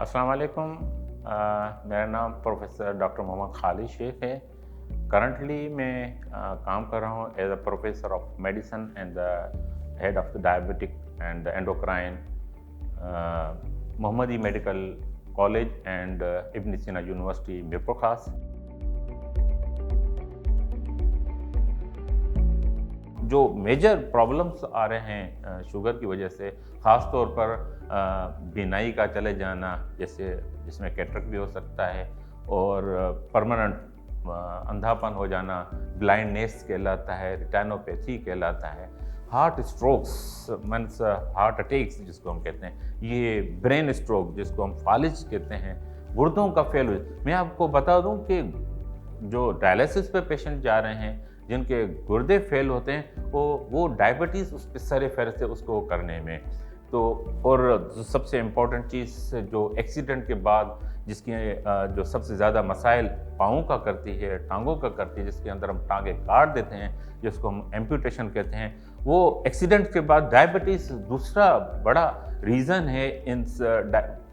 अस्सलाम वालेकुम। मेरा नाम प्रोफेसर डॉक्टर मोहम्मद खालिद शेख है। करंटली मैं काम कर रहा हूँ as a professor of medicine and the head of the diabetic and endocrine Mohammadi medical college and Ibn Sina university Mirpur खास। जो मेजर प्रॉब्लम्स आ रहे हैं शुगर की वजह से, ख़ास तौर पर बीनाई का चले जाना, जैसे जिसमें कैटरेक्ट भी हो सकता है, और परमानेंट अंधापन हो जाना ब्लाइंडनेस कहलाता है, रिटाइनोपैथी कहलाता है, heart strokes means heart attacks जिसको हम कहते हैं, ये ब्रेन स्ट्रोक जिसको हम फालिज कहते हैं, गुर्दों का फेल। मैं आपको बता दूं कि जो डायलिसिस पे पेशेंट जा रहे हैं जिनके गुर्दे फेल होते हैं वो डायबिटीज़ उसके सरे फहरिस्त है उसको करने में। तो और सबसे इम्पोर्टेंट चीज़ जो एक्सीडेंट के बाद जिसकी जो सबसे ज़्यादा मसाइल पाँवों का करती है, टांगों का करती है, जिसके अंदर हम टांगे काट देते हैं, जिसको हम एम्पूटेशन कहते हैं, वो एक्सीडेंट के बाद डायबिटीज़ दूसरा बड़ा रीज़न है इन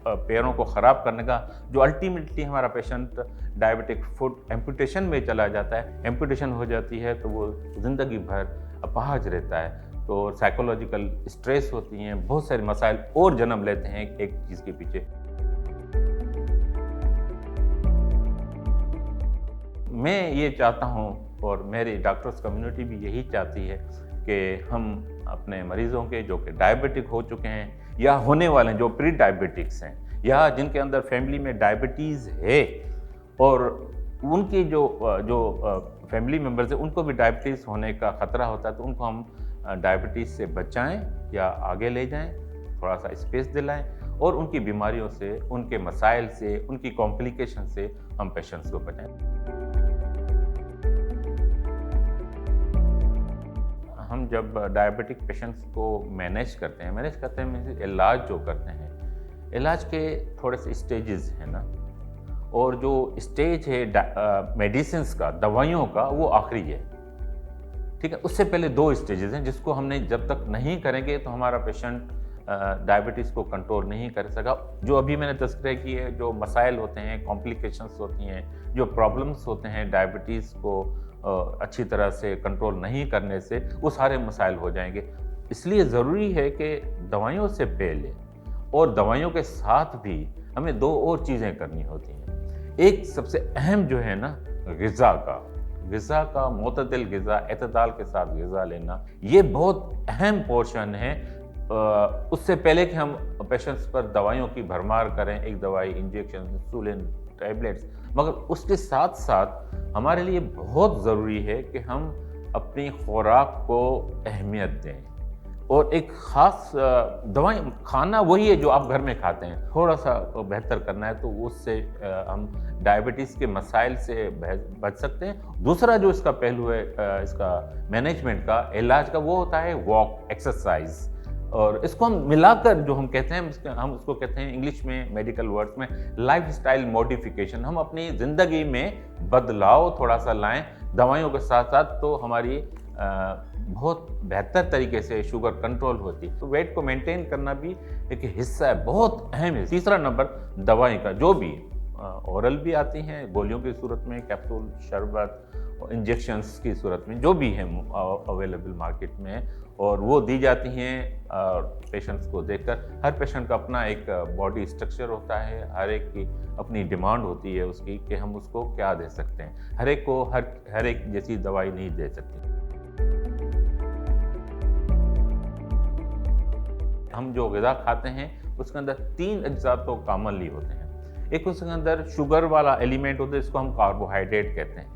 पैरों को ख़राब करने का, जो अल्टीमेटली हमारा पेशेंट डायबिटिक फुट एम्पूटेशन में चला जाता है। एम्पूटेशन हो जाती है तो वो ज़िंदगी भर अपाहज रहता है। तो साइकोलॉजिकल स्ट्रेस होती हैं, बहुत सारे मसाइल और जन्म लेते हैं एक चीज़ के पीछे। मैं ये चाहता हूँ और मेरी डॉक्टर्स कम्युनिटी भी यही चाहती है कि हम अपने मरीज़ों के जो कि डायबिटिक हो चुके हैं या होने वाले हैं, जो प्री डायबिटिक्स हैं या जिनके अंदर फैमिली में डायबिटीज़ है और उनकी जो फैमिली मेम्बर्स हैं उनको भी डायबिटीज़ होने का ख़तरा होता है, तो उनको हम डायबिटीज़ से बचाएं या आगे ले जाएं, थोड़ा सा स्पेस दिलाएं और उनकी बीमारियों से, उनके मसाइल से, उनकी कॉम्प्लिकेशन से हम पेशेंट्स को बचाएं। हम जब डायबिटिक पेशेंट्स को मैनेज करते हैं मीन्स इलाज जो करते हैं, इलाज के थोड़े से स्टेजेस हैं ना, और जो स्टेज है मेडिसिन्स का, दवाइयों का, वो आखिरी है, ठीक है। उससे पहले 2 स्टेजेस हैं जिसको हमने जब तक नहीं करेंगे तो हमारा पेशेंट डायबिटीज़ को कंट्रोल नहीं कर सका। जो अभी मैंने तज़किरा की है, जो मसाइल होते हैं, कॉम्प्लिकेशंस होती हैं, जो प्रॉब्लम्स होते हैं डायबिटीज़ को अच्छी तरह से कंट्रोल नहीं करने से, वो सारे मसाइल हो जाएंगे। इसलिए ज़रूरी है कि दवाइयों से पहले और दवाइयों के साथ भी हमें 2 और चीज़ें करनी होती हैं। एक सबसे अहम जो है ना, ग़िज़ा का मुतदल ग़िज़ा, एतदाल के साथ ग़िज़ा लेना, ये बहुत अहम पोर्शन है। उससे पहले कि हम पेशेंट्स पर दवाइयों की भरमार करें, एक दवाई, इंजेक्शन, इंसुलिन, टैबलेट्स, मगर उसके साथ साथ हमारे लिए बहुत ज़रूरी है कि हम अपनी खुराक को अहमियत दें और एक ख़ास दवाई खाना वही है जो आप घर में खाते हैं, थोड़ा सा बेहतर करना है तो उससे हम डायबिटीज़ के मसाइल से बच सकते हैं। दूसरा जो इसका पहलू है इसका मैनेजमेंट का, इलाज का, वो होता है वॉक, एक्सरसाइज, और इसको हम मिलाकर जो हम कहते हैं, हम उसको कहते हैं इंग्लिश में, मेडिकल वर्ड्स में, लाइफस्टाइल मॉडिफिकेशन। हम अपनी ज़िंदगी में बदलाव थोड़ा सा लाएं दवाइयों के साथ साथ, तो हमारी बहुत बेहतर तरीके से शुगर कंट्रोल होती है। तो वेट को मेंटेन करना भी एक हिस्सा है, बहुत अहम है। तीसरा नंबर दवाई का, जो भी ओरल भी आती हैं गोलियों की सूरत में, कैप्सूल, शरबत, इंजेक्शंस की सूरत में, जो भी है अवेलेबल मार्केट में, और वो दी जाती हैं पेशेंट्स को देखकर। हर पेशेंट का अपना एक बॉडी स्ट्रक्चर होता है, हर एक की अपनी डिमांड होती है उसकी कि हम उसको क्या दे सकते हैं। हर एक को हर एक जैसी दवाई नहीं दे सकते। हम जो ग़िज़ा खाते हैं उसके अंदर 3 अज्जा तो कॉमनली होते हैं। एक उसके अंदर शुगर वाला एलिमेंट होता है, इसको हम कार्बोहाइड्रेट कहते हैं,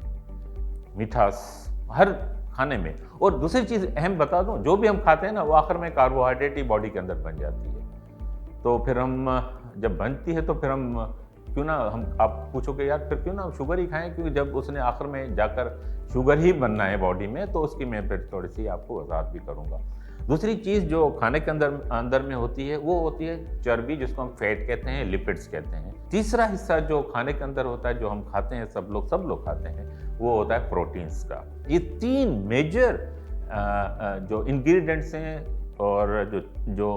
मिठास हर खाने में। और दूसरी चीज़ अहम बता दूं, जो भी हम खाते हैं ना, वो आखिर में कार्बोहाइड्रेट ही बॉडी के अंदर बन जाती है। तो फिर हम जब बनती है तो फिर हम क्यों ना, हम आप पूछोगे यार फिर क्यों ना शुगर ही खाएं, क्योंकि जब उसने आखिर में जाकर शुगर ही बनना है बॉडी में, तो उसकी मैं फिर थोड़ी सी आपको वजाहत भी करूँगा। दूसरी चीज़ जो खाने के अंदर में होती है, वो होती है चर्बी, जिसको हम फैट कहते हैं, लिपिड्स कहते हैं। तीसरा हिस्सा जो खाने के अंदर होता है, जो हम खाते हैं, सब लोग खाते हैं, वो होता है प्रोटीन्स का। ये 3 मेजर जो इंग्रेडिएंट्स हैं اور جو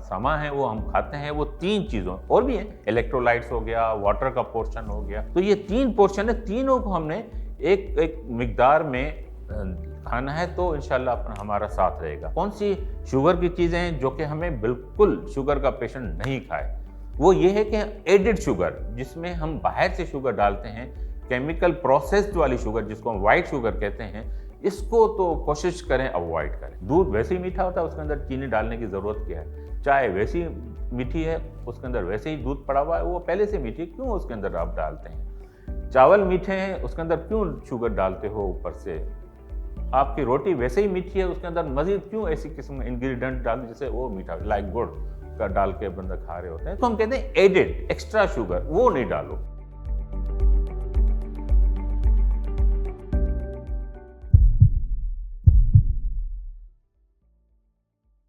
سما ہے وہ ہم کھاتے ہیں وہ 3 چیزوں اور بھی ہیں، الیکٹرولائٹس ہو گیا، واٹر کا پورشن ہو گیا، تو یہ 3 پورشن ہے، تینوں کو ہم نے ایک مقدار میں کھانا ہے تو انشاءاللہ ہمارا ساتھ رہے گا۔ کون سی شوگر کی چیزیں ہیں جو کہ ہمیں بالکل شوگر کا پیشنٹ نہیں کھائے، وہ یہ ہے کہ ایڈڈ شوگر، جس میں ہم باہر سے شوگر ڈالتے ہیں، کیمیکل پروسیسڈ والی شوگر جس کو ہم وائٹ شوگر کہتے ہیں، اس کو تو کوشش کریں اوائڈ کریں۔ دودھ ویسے ہی میٹھا ہوتا ہے، اس کے اندر چینی ڈالنے کی ضرورت کیا ہے؟ چائے ویسی میٹھی ہے، اس کے اندر ویسے ہی دودھ پڑا ہوا ہے، وہ پہلے سے میٹھی، کیوں اس کے اندر آپ ڈالتے ہیں؟ چاول میٹھے ہیں، اس کے اندر کیوں شوگر ڈالتے ہو اوپر سے؟ آپ کی روٹی ویسے ہی میٹھی ہے، اس کے اندر مزید کیوں ایسی قسم انگریڈینٹ ڈال جیسے وہ میٹھا لائک گڑ کا ڈال کے بندہ کھا رہے ہوتے ہیں؟ تو ہم کہتے ہیں ایڈڈ ایکسٹرا شوگر وہ نہیں ڈالو۔